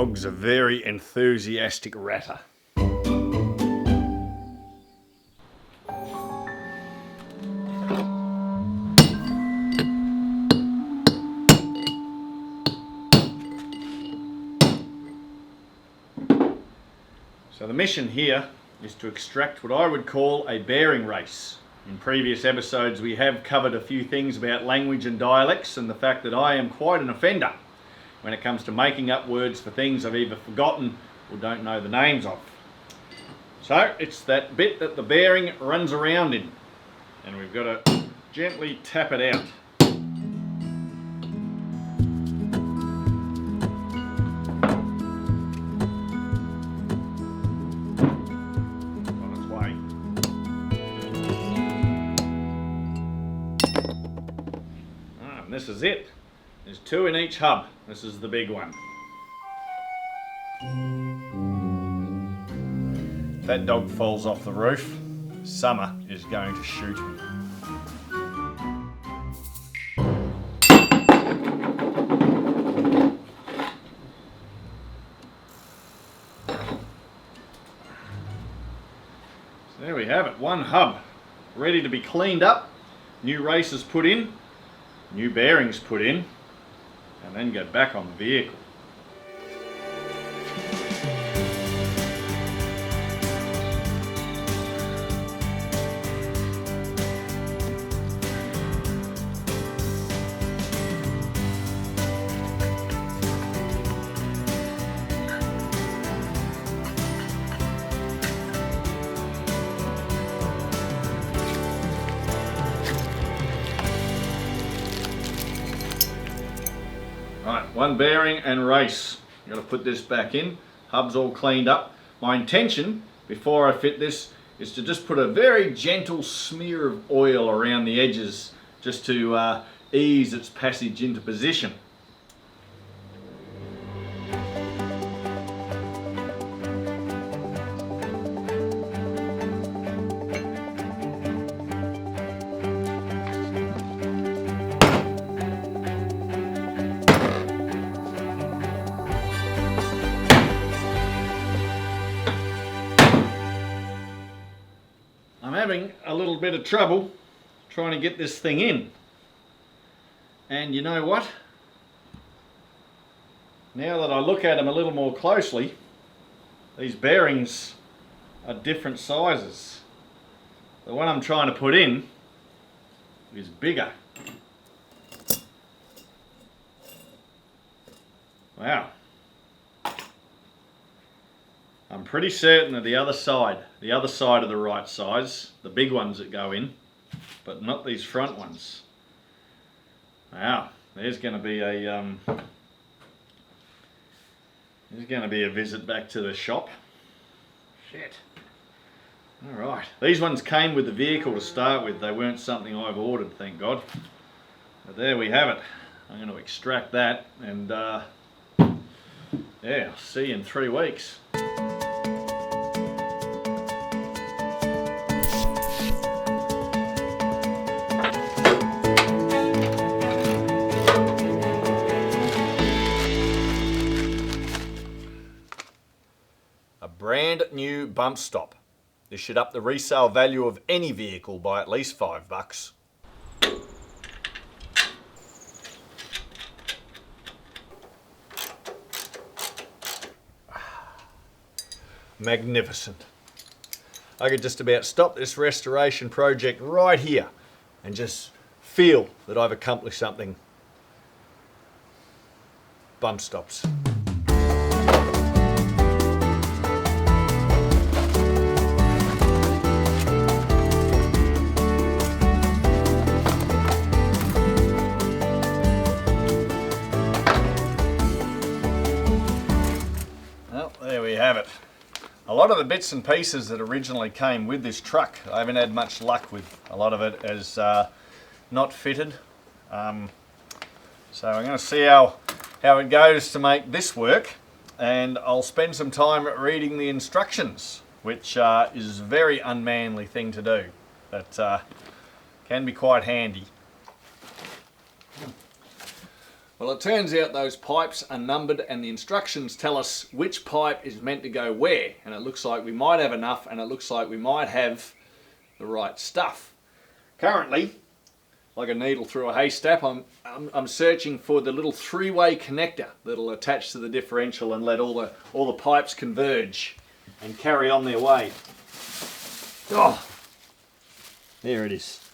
dog's a very enthusiastic ratter. So the mission here is to extract what I would call a bearing race. In previous episodes we have covered a few things about language and dialects and the fact that I am quite an offender when it comes to making up words for things I've either forgotten or don't know the names of. So it's that bit that the bearing runs around in, and we've got to gently tap it out. On its way. And this is it. There's 2 in each hub. This is the big one. If that dog falls off the roof, Summer is going to shoot him. So there we have it, 1 hub ready to be cleaned up, new races put in, new bearings put in, and then go back on the vehicle. Right, 1 bearing and race. Got to put this back in. Hub's all cleaned up. My intention before I fit this is to just put a very gentle smear of oil around the edges just to ease its passage into position. I'm having a little bit of trouble trying to get this thing in. And you know what? Now that I look at them a little more closely, these bearings are different sizes. The one I'm trying to put in is bigger. Wow. I'm pretty certain that the other side are the right size, the big ones that go in, but not these front ones. Wow, there's going to be a visit back to the shop. Shit. All right, these ones came with the vehicle to start with. They weren't something I've ordered, thank God. But there we have it. I'm going to extract that, and yeah, I'll see you in 3 weeks. A brand new bump stop. This should up the resale value of any vehicle by at least $5. Magnificent. I could just about stop this restoration project right here and just feel that I've accomplished something. Bump stops. Well, there we have it. A lot of the bits and pieces that originally came with this truck, I haven't had much luck with. A lot of it is not fitted. So I'm going to see how it goes to make this work, and I'll spend some time reading the instructions, which is a very unmanly thing to do, but can be quite handy. Well, it turns out those pipes are numbered and the instructions tell us which pipe is meant to go where, and it looks like we might have enough and it looks like we might have the right stuff. Currently, like a needle through a haystack, I'm searching for the little three-way connector that'll attach to the differential and let all the pipes converge and carry on their way. Oh, there it is.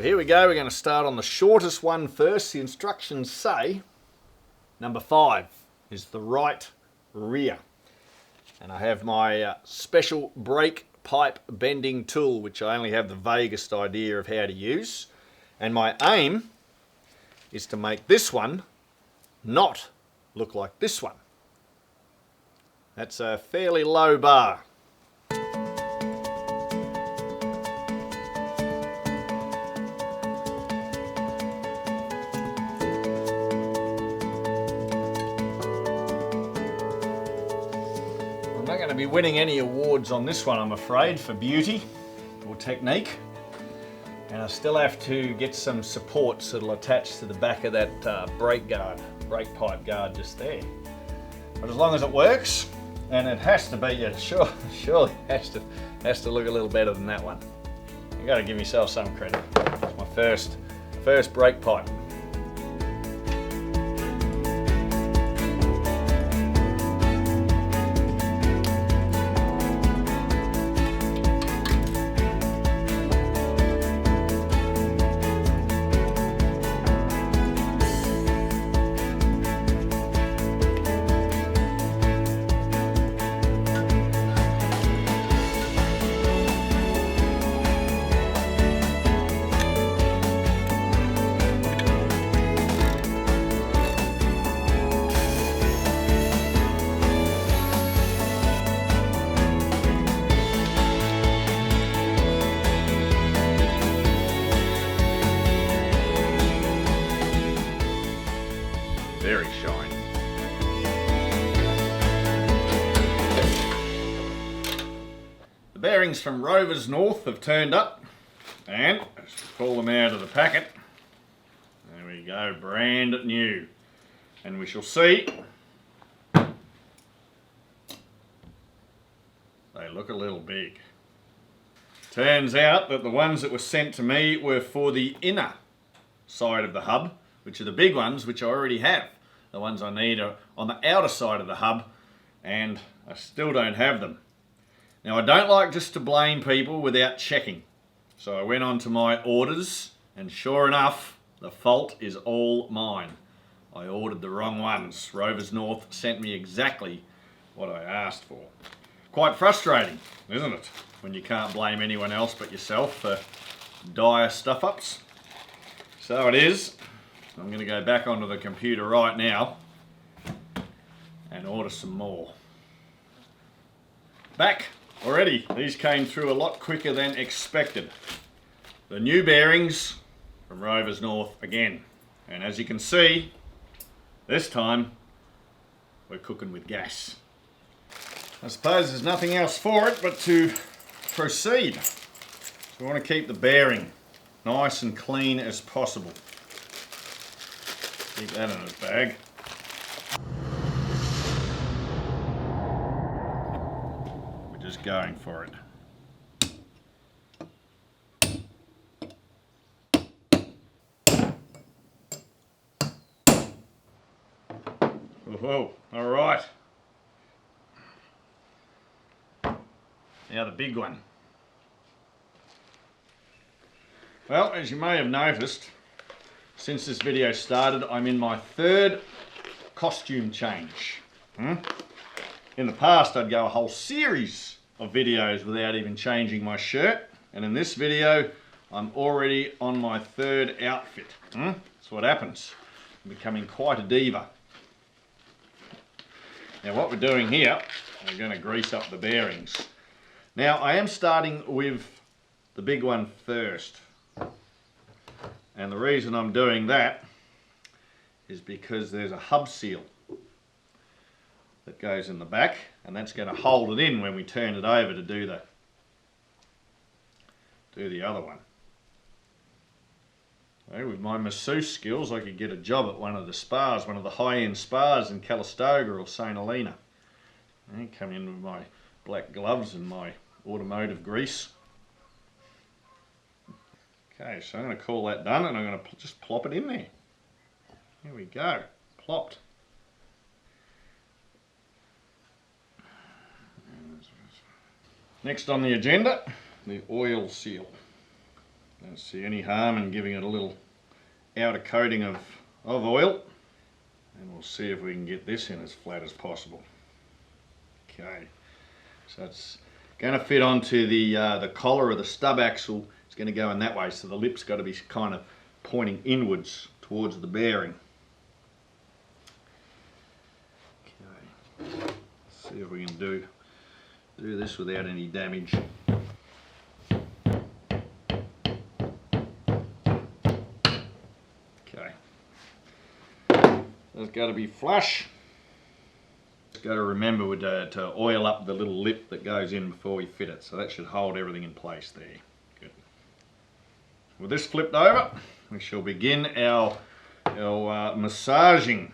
Here we go, we're going to start on the shortest one first. The instructions say number 5 is the right rear. And I have my special brake pipe bending tool, which I only have the vaguest idea of how to use. And my aim is to make this one not look like this one. That's a fairly low bar. I'm not going to be winning any awards on this one, I'm afraid, for beauty or technique. And I still have to get some supports that'll attach to the back of that brake pipe guard just there. But as long as it works, and it has to be, surely has to look a little better than that one. You've got to give yourself some credit. It's my first brake pipe. Very shiny. The bearings from Rover's North have turned up, and let's pull them out of the packet. There we go, brand new. And we shall see. They look a little big. Turns out that the ones that were sent to me were for the inner side of the hub, which are the big ones, which I already have. The ones I need are on the outer side of the hub, and I still don't have them. Now, I don't like just to blame people without checking. So I went on to my orders, and sure enough, the fault is all mine. I ordered the wrong ones. Rover's North sent me exactly what I asked for. Quite frustrating, isn't it? When you can't blame anyone else but yourself for dire stuff-ups. So it is. I'm going to go back onto the computer right now and order some more. Back already. These came through a lot quicker than expected. The new bearings from Rover's North again. And as you can see, this time we're cooking with gas. I suppose there's nothing else for it but to proceed. So we want to keep the bearing nice and clean as possible. Keep that in his bag. We're just going for it. Whoa, all right. Now the big one. Well, as you may have noticed, since this video started, I'm in my third costume change. In the past, I'd go a whole series of videos without even changing my shirt. And in this video, I'm already on my third outfit. That's what happens. I'm becoming quite a diva. Now what we're doing here, we're going to grease up the bearings. Now I am starting with the big one first. And the reason I'm doing that is because there's a hub seal that goes in the back, and that's going to hold it in when we turn it over to do the other one. So with my masseuse skills, I could get a job at one of the spas, one of the high-end spas in Calistoga or St. Helena. And come in with my black gloves and my automotive grease. Okay, so I'm going to call that done, and I'm going to just plop it in there. Here we go, plopped. Next on the agenda, the oil seal. Don't see any harm in giving it a little outer coating of oil, and we'll see if we can get this in as flat as possible. Okay, so it's going to fit onto the collar of the stub axle. It's going to go in that way, so the lip's got to be kind of pointing inwards towards the bearing. Okay, let's see if we can do this without any damage. Okay, it's got to be flush. Just got to remember to oil up the little lip that goes in before we fit it, so that should hold everything in place there. Good. With this flipped over, we shall begin our massaging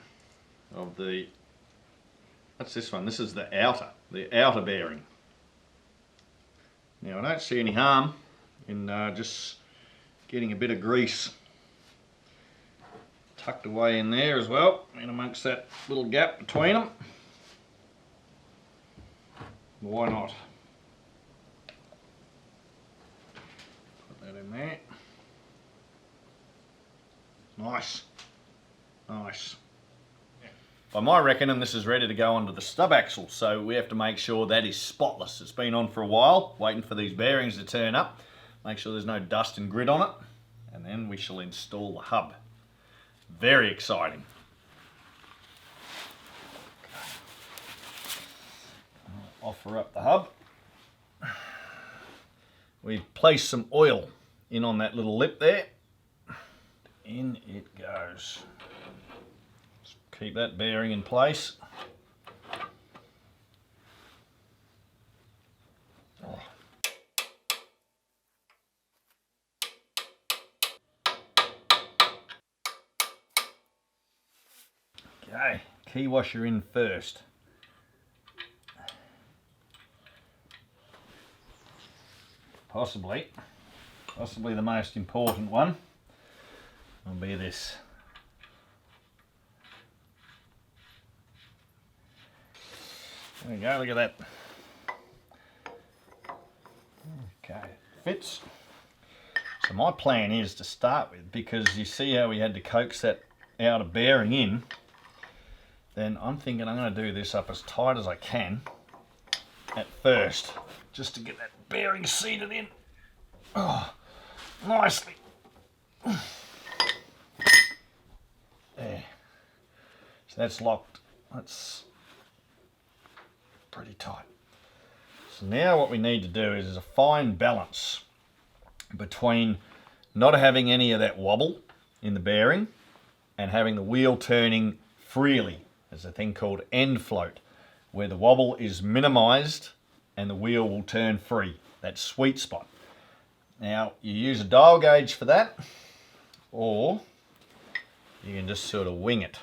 of the. That's this one. This is the outer bearing. Now I don't see any harm in just getting a bit of grease tucked away in there as well, in amongst that little gap between them. Why not? Put that in there. Nice. Nice. By my reckoning, this is ready to go onto the stub axle, so we have to make sure that is spotless. It's been on for a while, waiting for these bearings to turn up. Make sure there's no dust and grit on it, and then we shall install the hub. Very exciting. I'll offer up the hub. We've placed some oil in on that little lip there. In it goes. Keep that bearing in place. Oh. Okay, key washer in first. Possibly the most important one will be this. There we go, look at that. Okay, fits. So my plan is to start with, because you see how we had to coax that outer bearing in, then I'm thinking I'm going to do this up as tight as I can at first, just to get that bearing seated in. Oh, nicely. There. So that's locked. That's pretty tight. So now what we need to do is a fine balance between not having any of that wobble in the bearing and having the wheel turning freely. There's a thing called end float, where the wobble is minimized and the wheel will turn free. That sweet spot. Now you use a dial gauge for that, or you can just sort of wing it.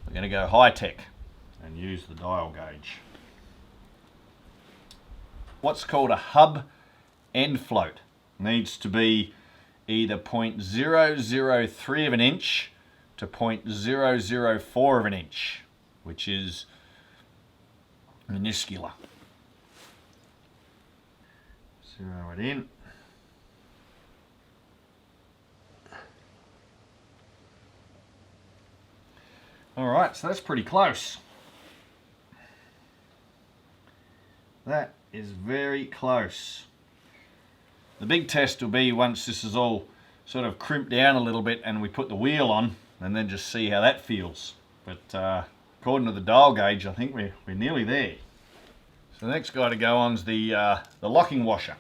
We're going to go high tech and use the dial gauge. What's called a hub end float needs to be either 0.003 of an inch to 0.004 of an inch, which is minuscule. Zero it in. Alright, so that's pretty close. That is very close. The big test will be once this is all sort of crimped down a little bit and we put the wheel on, and then just see how that feels. But according to the dial gauge, I think we're nearly there. So the next guy to go on is the locking washer.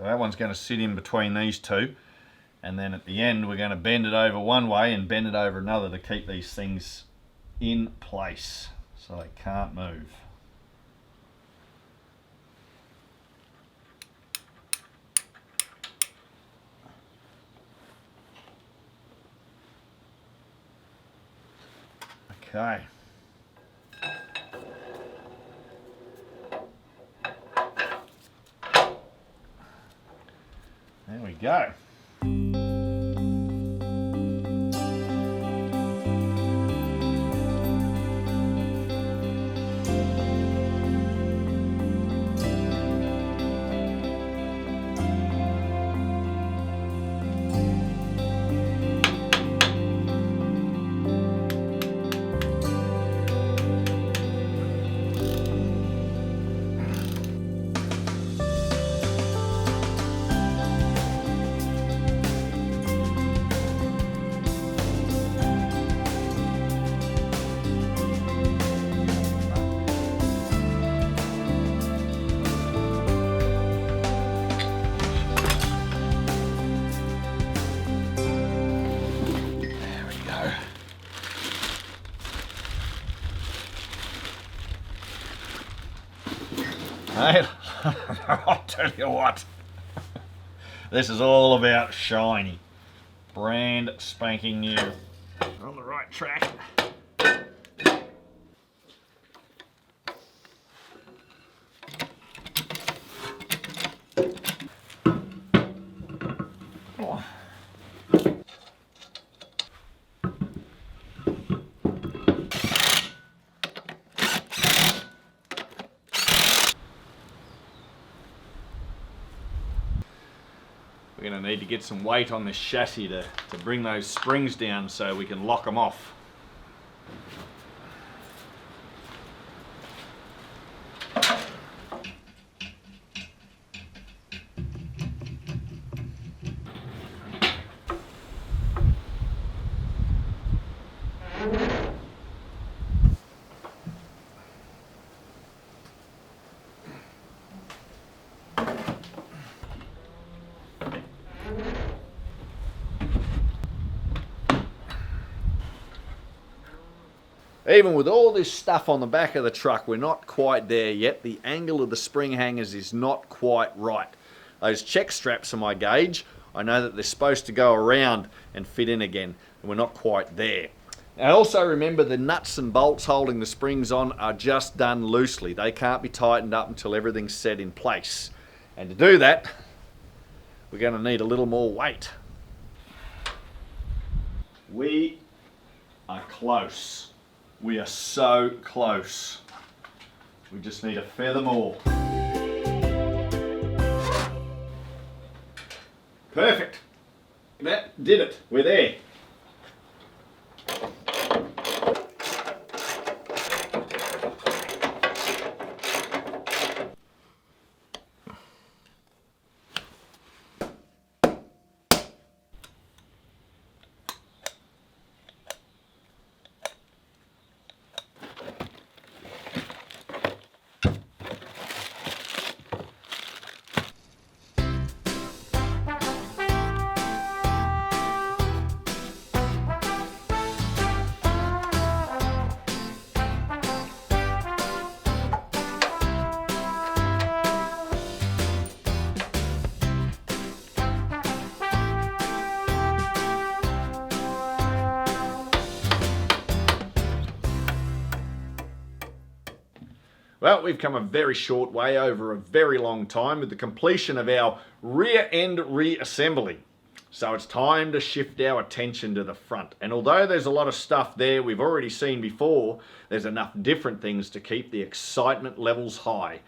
So that one's going to sit in between these two, and then at the end we're going to bend it over one way and bend it over another to keep these things in place so they can't move. Okay. There we go. Hey, I'll tell you what, this is all about shiny, brand spanking new. We're on the right track. Oh. We're going to need to get some weight on this chassis to bring those springs down so we can lock them off. Even with all this stuff on the back of the truck, we're not quite there yet. The angle of the spring hangers is not quite right. Those check straps are my gauge. I know that they're supposed to go around and fit in again, and we're not quite there. Now also remember, the nuts and bolts holding the springs on are just done loosely. They can't be tightened up until everything's set in place. And to do that, we're going to need a little more weight. We are close. We are so close. We just need a feather more. Perfect. That did it. We're there. Well, we've come a very short way over a very long time with the completion of our rear end reassembly. So it's time to shift our attention to the front. And although there's a lot of stuff there we've already seen before, there's enough different things to keep the excitement levels high.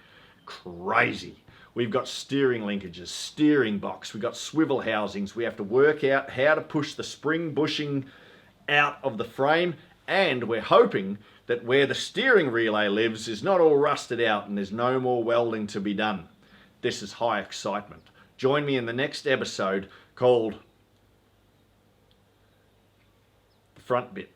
Crazy. We've got steering linkages, steering box, we've got swivel housings. We have to work out how to push the spring bushing out of the frame, and we're hoping that where the steering relay lives is not all rusted out and there's no more welding to be done. This is high excitement. Join me in the next episode called The Front Bit.